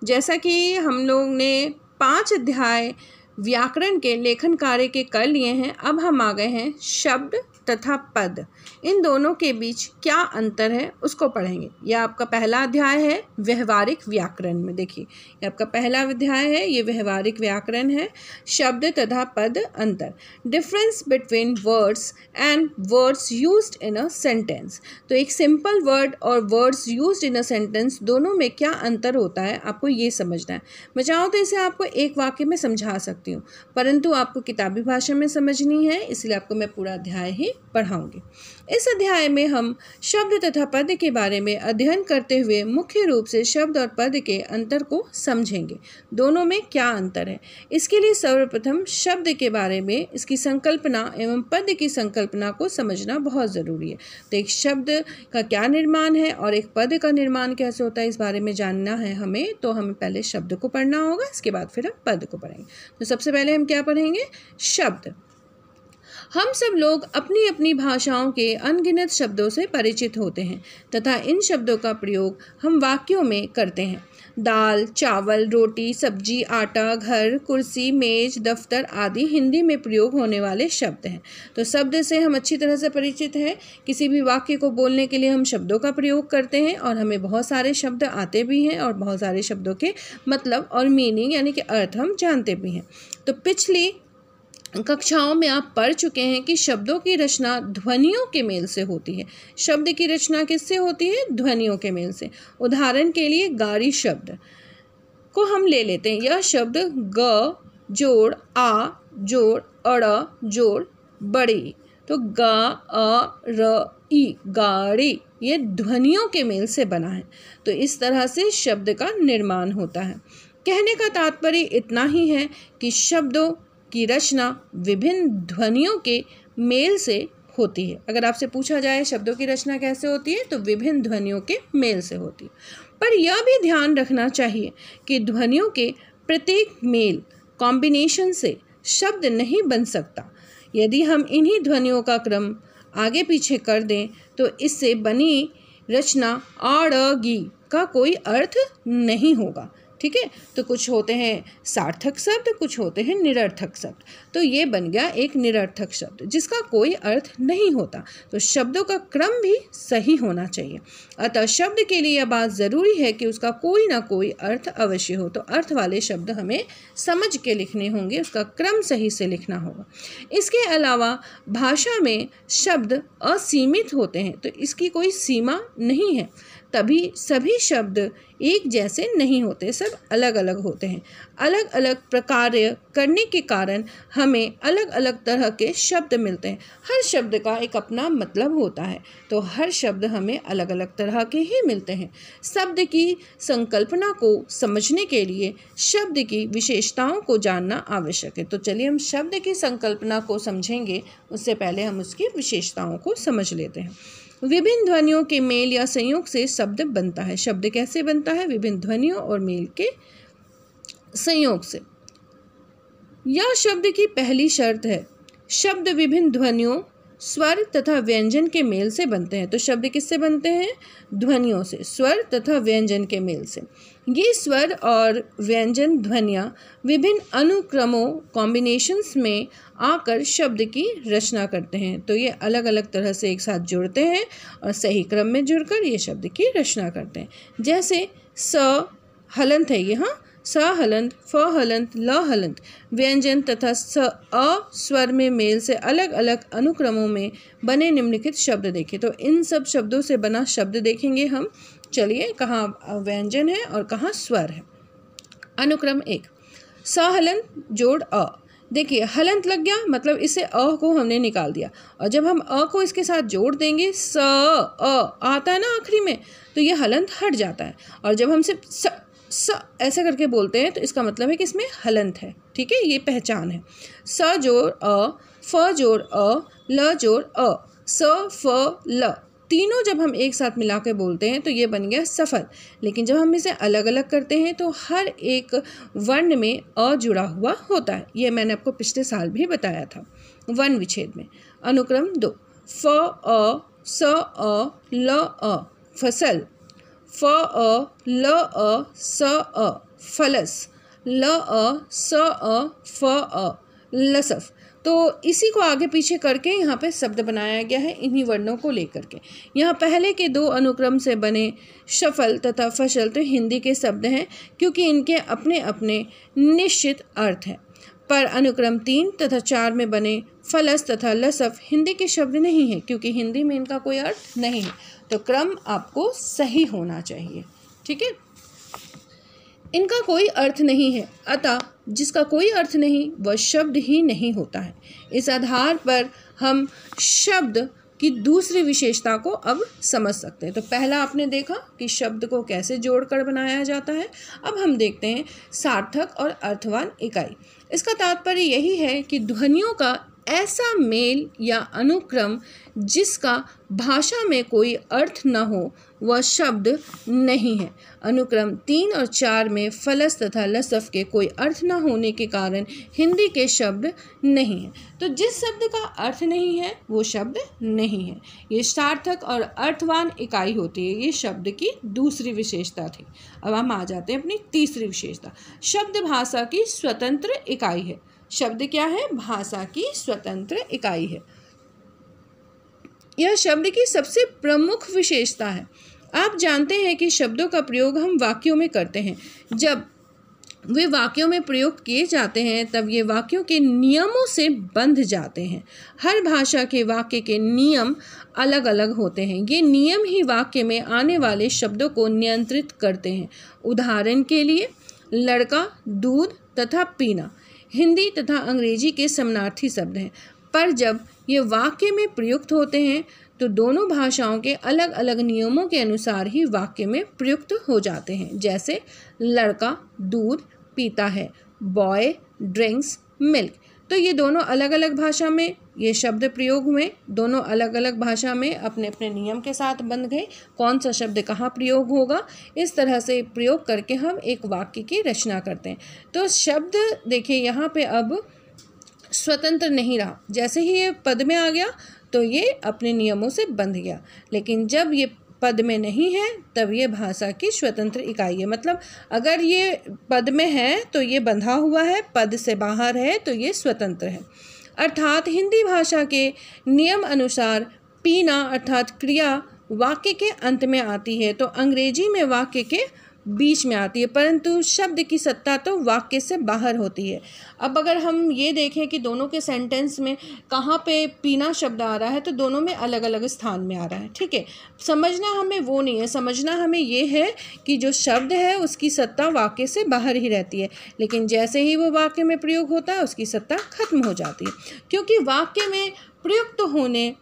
जैसा कि हम लोग ने 5 अध्याय व्याकरण के लेखन कार्य के कर लिए हैं, अब हम आ गए हैं शब्द तथा पद, इन दोनों के बीच क्या अंतर है उसको पढ़ेंगे। यह आपका पहला अध्याय है व्यवहारिक व्याकरण में। देखिए, यह आपका पहला अध्याय है, ये व्यवहारिक व्याकरण है। शब्द तथा पद अंतर, difference between words and words used in a sentence. तो एक सिंपल वर्ड और words used in a sentence, दोनों में क्या अंतर होता है आपको ये समझना है। मैं चाहूँ तो इसे आपको एक वाक्य में समझा सकती हूँ, परंतु आपको किताबी भाषा में समझनी है, इसलिए आपको मैं पूरा अध्याय ही पढ़ाऊंगी। इस अध्याय में हम शब्द तथा पद के बारे में अध्ययन करते हुए मुख्य रूप से शब्द और पद के अंतर को समझेंगे। दोनों में क्या अंतर है, इसके लिए सर्वप्रथम शब्द के बारे में, इसकी संकल्पना एवं पद की संकल्पना को समझना बहुत ज़रूरी है। तो एक शब्द का क्या निर्माण है और एक पद का निर्माण कैसे होता है, इस बारे में जानना है हमें। तो हमें पहले शब्द को पढ़ना होगा, इसके बाद फिर हम पद को पढ़ेंगे। तो सबसे पहले हम क्या पढ़ेंगे, शब्द। हम सब लोग अपनी अपनी भाषाओं के अनगिनत शब्दों से परिचित होते हैं तथा इन शब्दों का प्रयोग हम वाक्यों में करते हैं। दाल, चावल, रोटी, सब्जी, आटा, घर, कुर्सी, मेज, दफ्तर आदि हिंदी में प्रयोग होने वाले शब्द हैं। तो शब्द से हम अच्छी तरह से परिचित हैं। किसी भी वाक्य को बोलने के लिए हम शब्दों का प्रयोग करते हैं और हमें बहुत सारे शब्द आते भी हैं और बहुत सारे शब्दों के मतलब और मीनिंग यानी कि अर्थ हम जानते भी हैं। तो पिछली कक्षाओं में आप पढ़ चुके हैं कि शब्दों की रचना ध्वनियों के मेल से होती है। शब्द की रचना किससे होती है, ध्वनियों के मेल से। उदाहरण के लिए गाड़ी शब्द को हम ले लेते हैं। यह शब्द ग जोड़ आ जोड़ अड़ जोड़ बड़ी, तो गा अ र ई गाड़ी, ये ध्वनियों के मेल से बना है। तो इस तरह से शब्द का निर्माण होता है। कहने का तात्पर्य इतना ही है कि शब्दों की रचना विभिन्न ध्वनियों के मेल से होती है। अगर आपसे पूछा जाए शब्दों की रचना कैसे होती है, तो विभिन्न ध्वनियों के मेल से होती है। पर यह भी ध्यान रखना चाहिए कि ध्वनियों के प्रत्येक मेल कॉम्बिनेशन से शब्द नहीं बन सकता। यदि हम इन्हीं ध्वनियों का क्रम आगे पीछे कर दें तो इससे बनी रचना आड़ गी का कोई अर्थ नहीं होगा। ठीक है, तो कुछ होते हैं सार्थक शब्द, कुछ होते हैं निरर्थक शब्द। तो ये बन गया एक निरर्थक शब्द जिसका कोई अर्थ नहीं होता। तो शब्दों का क्रम भी सही होना चाहिए। अतः शब्द के लिए यह बात ज़रूरी है कि उसका कोई ना कोई अर्थ अवश्य हो। तो अर्थ वाले शब्द हमें समझ के लिखने होंगे, उसका क्रम सही से लिखना होगा। इसके अलावा भाषा में शब्द असीमित होते हैं, तो इसकी कोई सीमा नहीं है। तभी सभी शब्द एक जैसे नहीं होते, सब अलग अलग होते हैं। अलग अलग प्रकार करने के कारण हमें अलग अलग तरह के शब्द मिलते हैं। हर शब्द का एक अपना मतलब होता है, तो हर शब्द हमें अलग अलग तरह के ही मिलते हैं। शब्द की संकल्पना को समझने के लिए शब्द की विशेषताओं को जानना आवश्यक है। तो चलिए हम शब्द की संकल्पना को समझेंगे, उससे पहले हम उसकी विशेषताओं को समझ लेते हैं। विभिन्न ध्वनियों के मेल या संयोग से शब्द बनता है। शब्द कैसे बनता है, विभिन्न ध्वनियों और मेल के संयोग से। यह शब्द की पहली शर्त है। शब्द विभिन्न ध्वनियों, स्वर तथा व्यंजन के मेल से बनते हैं। तो शब्द किससे बनते हैं, ध्वनियों से, स्वर तथा व्यंजन के मेल से। ये स्वर और व्यंजन ध्वनियाँ विभिन्न अनुक्रमों कॉम्बिनेशंस में आकर शब्द की रचना करते हैं। तो ये अलग अलग तरह से एक साथ जुड़ते हैं और सही क्रम में जुड़कर ये शब्द की रचना करते हैं। जैसे स हलंत है, यहाँ स हलंत, फ हलंत, ल हलंत। व्यंजन तथा स अ स्वर में मेल से अलग अलग अनुक्रमों में बने निम्नलिखित शब्द देखें। तो इन सब शब्दों से बना शब्द देखेंगे हम। चलिए, कहाँ व्यंजन है और कहाँ स्वर है। अनुक्रम 1, स हलंत जोड़ अ। देखिए, हलंत लग गया, मतलब इसे अ को हमने निकाल दिया, और जब हम अ को इसके साथ जोड़ देंगे, स अ आता है ना आखिरी में, तो ये हलंत हट जाता है। और जब हम सिर्फ स ऐसे करके बोलते हैं तो इसका मतलब है कि इसमें हलंत है। ठीक है, ये पहचान है। स जोड़ अ, फ जोड़ अ, ल जोड़ अ, स फ ल, तीनों जब हम एक साथ मिला के बोलते हैं तो ये बन गया सफल। लेकिन जब हम इसे अलग अलग करते हैं तो हर एक वर्ण में अ जुड़ा हुआ होता है। ये मैंने आपको पिछले साल भी बताया था वर्ण विच्छेद में। अनुक्रम 2, फ अ, स अ, ल अ, फसल। फ अ ल अ स अ फलस, ल अ स अ फ अ लसफ। तो इसी को आगे पीछे करके यहाँ पे शब्द बनाया गया है इन्हीं वर्णों को लेकर के। यहाँ पहले के दो अनुक्रम से बने सफल तथा फसल तो हिंदी के शब्द हैं, क्योंकि इनके अपने अपने निश्चित अर्थ हैं। पर अनुक्रम 3 तथा 4 में बने फलस तथा लसफ हिंदी के शब्द नहीं है, क्योंकि हिंदी में इनका कोई अर्थ नहीं है। तो क्रम आपको सही होना चाहिए, ठीक है। इनका कोई अर्थ नहीं है, अतः जिसका कोई अर्थ नहीं वह शब्द ही नहीं होता है। इस आधार पर हम शब्द की दूसरी विशेषता को अब समझ सकते हैं। तो पहला आपने देखा कि शब्द को कैसे जोड़कर बनाया जाता है। अब हम देखते हैं सार्थक और अर्थवान इकाई। इसका तात्पर्य यही है कि ध्वनियों का ऐसा मेल या अनुक्रम जिसका भाषा में कोई अर्थ न हो वह शब्द नहीं है। अनुक्रम 3 और 4 में फलस तथा लसफ के कोई अर्थ न होने के कारण हिंदी के शब्द नहीं है। तो जिस शब्द का अर्थ नहीं है वो शब्द नहीं है। ये सार्थक और अर्थवान इकाई होती है। ये शब्द की दूसरी विशेषता थी। अब हम आ जाते हैं अपनी तीसरी विशेषता। शब्द भाषा की स्वतंत्र इकाई है। शब्द क्या है? भाषा की स्वतंत्र इकाई है। यह शब्द की सबसे प्रमुख विशेषता है। आप जानते हैं कि शब्दों का प्रयोग हम वाक्यों में करते हैं। जब वे वाक्यों में प्रयोग किए जाते हैं तब ये वाक्यों के नियमों से बंध जाते हैं। हर भाषा के वाक्य के नियम अलग अलग होते हैं। ये नियम ही वाक्य में आने वाले शब्दों को नियंत्रित करते हैं। उदाहरण के लिए लड़का, दूध तथा पीना हिंदी तथा अंग्रेजी के समानार्थी शब्द हैं, पर जब ये वाक्य में प्रयुक्त होते हैं तो दोनों भाषाओं के अलग अलग नियमों के अनुसार ही वाक्य में प्रयुक्त हो जाते हैं। जैसे लड़का दूध पीता है, बॉय ड्रिंक्स मिल्क। तो ये दोनों अलग अलग भाषा में ये शब्द प्रयोग हुए, दोनों अलग अलग भाषा में अपने अपने नियम के साथ बंध गए। कौन सा शब्द कहाँ प्रयोग होगा, इस तरह से प्रयोग करके हम एक वाक्य की रचना करते हैं। तो शब्द देखिए यहाँ पे अब स्वतंत्र नहीं रहा। जैसे ही ये पद में आ गया तो ये अपने नियमों से बंध गया, लेकिन जब ये पद में नहीं है तब ये भाषा की स्वतंत्र इकाई है। मतलब अगर ये पद में है तो ये बंधा हुआ है, पद से बाहर है तो ये स्वतंत्र है। अर्थात हिंदी भाषा के नियम अनुसार पीना अर्थात क्रिया वाक्य के अंत में आती है, तो अंग्रेजी में वाक्य के बीच में आती है, परंतु शब्द की सत्ता तो वाक्य से बाहर होती है। अब अगर हम ये देखें कि दोनों के सेंटेंस में कहाँ पे पीना शब्द आ रहा है तो दोनों में अलग अलग स्थान में आ रहा है, ठीक है। समझना हमें वो नहीं है, समझना हमें ये है कि जो शब्द है उसकी सत्ता वाक्य से बाहर ही रहती है, लेकिन जैसे ही वो वाक्य में प्रयोग होता है उसकी सत्ता खत्म हो जाती है, क्योंकि वाक्य में प्रयुक्त होने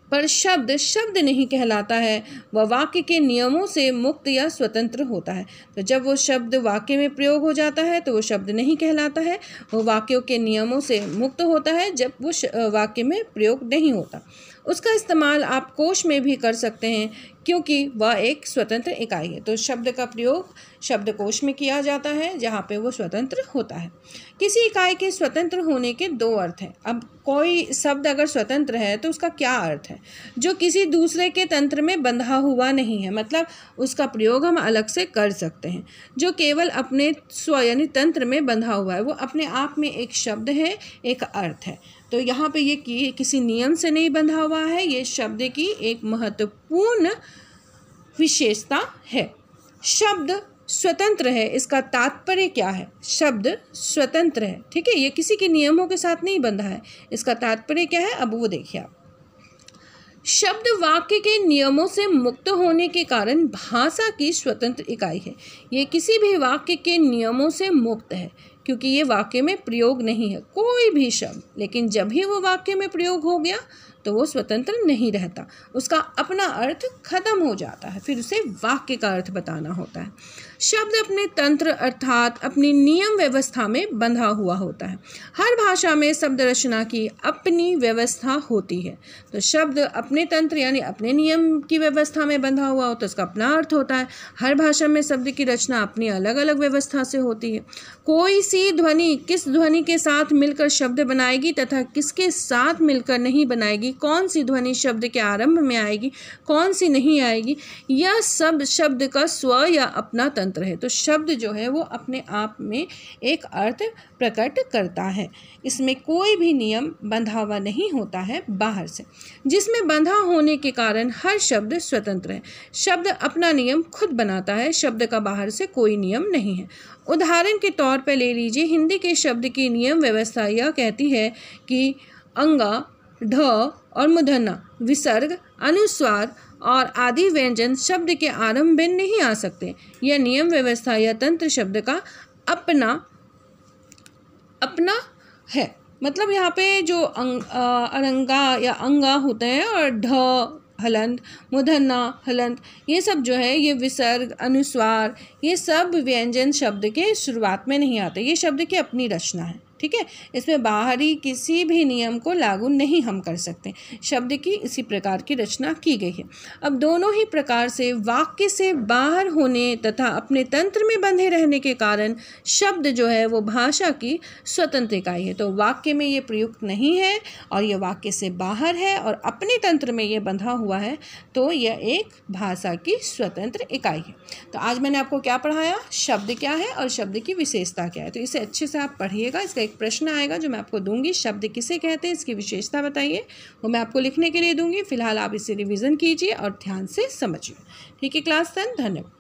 पर शब्द शब्द नहीं कहलाता है, वह वाक्य के नियमों से मुक्त या स्वतंत्र होता है। तो जब वो शब्द वाक्य में प्रयोग हो जाता है तो वो शब्द नहीं कहलाता है, वो वाक्यों के नियमों से मुक्त होता है। जब वो वाक्य में प्रयोग नहीं होता उसका इस्तेमाल आप कोश में भी कर सकते हैं, क्योंकि वह एक स्वतंत्र इकाई है। तो शब्द का प्रयोग शब्दकोश में किया जाता है जहाँ पे वो स्वतंत्र होता है। किसी इकाई के स्वतंत्र होने के दो अर्थ हैं। अब कोई शब्द अगर स्वतंत्र है तो उसका क्या अर्थ है? जो किसी दूसरे के तंत्र में बंधा हुआ नहीं है, मतलब उसका प्रयोग हम अलग से कर सकते हैं। जो केवल अपने स्व यानी तंत्र में बंधा हुआ है, वो अपने आप में एक शब्द है, एक अर्थ है। तो यहाँ पे ये किसी नियम से नहीं बंधा हुआ है, ये शब्द की एक महत्वपूर्ण विशेषता है। शब्द स्वतंत्र है, इसका तात्पर्य क्या है? शब्द स्वतंत्र है, ठीक है, ये किसी के नियमों के साथ नहीं बंधा है। इसका तात्पर्य क्या है अब वो देखिए आप। शब्द वाक्य के नियमों से मुक्त होने के कारण भाषा की स्वतंत्र इकाई है। ये किसी भी वाक्य के नियमों से मुक्त है, क्योंकि ये वाक्य में प्रयोग नहीं है कोई भी शब्द, लेकिन जब ही वो वाक्य में प्रयोग हो गया तो वो स्वतंत्र नहीं रहता, उसका अपना अर्थ खत्म हो जाता है, फिर उसे वाक्य का अर्थ बताना होता है। शब्द अपने तंत्र अर्थात अपनी नियम व्यवस्था में बंधा हुआ होता है। हर भाषा में शब्द रचना की अपनी व्यवस्था होती है। तो शब्द अपने तंत्र यानी अपने नियम की व्यवस्था में बंधा हुआ होता है, उसका अपना अर्थ होता है। हर भाषा में शब्द की रचना अपनी अलग अलग व्यवस्था से होती है। कोई सी ध्वनि किस ध्वनि के साथ मिलकर शब्द बनाएगी तथा किसके साथ मिलकर नहीं बनाएगी, कौन सी ध्वनि शब्द के आरंभ में आएगी, कौन सी नहीं आएगी, यह सब शब्द का स्व या अपना तंत्र है। तो शब्द जो है वो अपने आप में एक अर्थ प्रकट करता है, इसमें कोई भी नियम बंधा हुआ नहीं होता है बाहर से, जिसमें बंधा होने के कारण हर शब्द स्वतंत्र है। शब्द अपना नियम खुद बनाता है, शब्द का बाहर से कोई नियम नहीं है। उदाहरण के तौर पर ले लीजिए, हिंदी के शब्द की नियम व्यवस्था यह कहती है कि अंगा, ढ और मूर्धन्य, विसर्ग, अनुस्वार और आदि व्यंजन शब्द के आरंभ में नहीं आ सकते। यह नियम व्यवस्था या तंत्र शब्द का अपना है। मतलब यहाँ पे जो अरंगा या अंगा होते हैं और ढ हलंत, मूर्धन्य हलंत, ये सब जो है ये विसर्ग, अनुस्वार, ये सब व्यंजन शब्द के शुरुआत में नहीं आते, ये शब्द की अपनी रचना है। ठीक है, इसमें बाहरी किसी भी नियम को लागू नहीं हम कर सकते, शब्द की इसी प्रकार की रचना की गई है। अब दोनों ही प्रकार से वाक्य से बाहर होने तथा अपने तंत्र में बंधे रहने के कारण शब्द जो है वो भाषा की स्वतंत्र इकाई है। तो वाक्य में ये प्रयुक्त नहीं है और यह वाक्य से बाहर है और अपने तंत्र में ये बंधा हुआ है, तो यह एक भाषा की स्वतंत्र इकाई है। तो आज मैंने आपको क्या पढ़ाया, शब्द क्या है और शब्द की विशेषता क्या है। तो इसे अच्छे से आप पढ़िएगा। इसका एक प्रश्न आएगा जो मैं आपको दूंगी, शब्द किसे कहते हैं, इसकी विशेषता बताइए, वो मैं आपको लिखने के लिए दूंगी। फिलहाल आप इसे रिवीजन कीजिए और ध्यान से समझिए। ठीक है क्लास 10, धन्यवाद।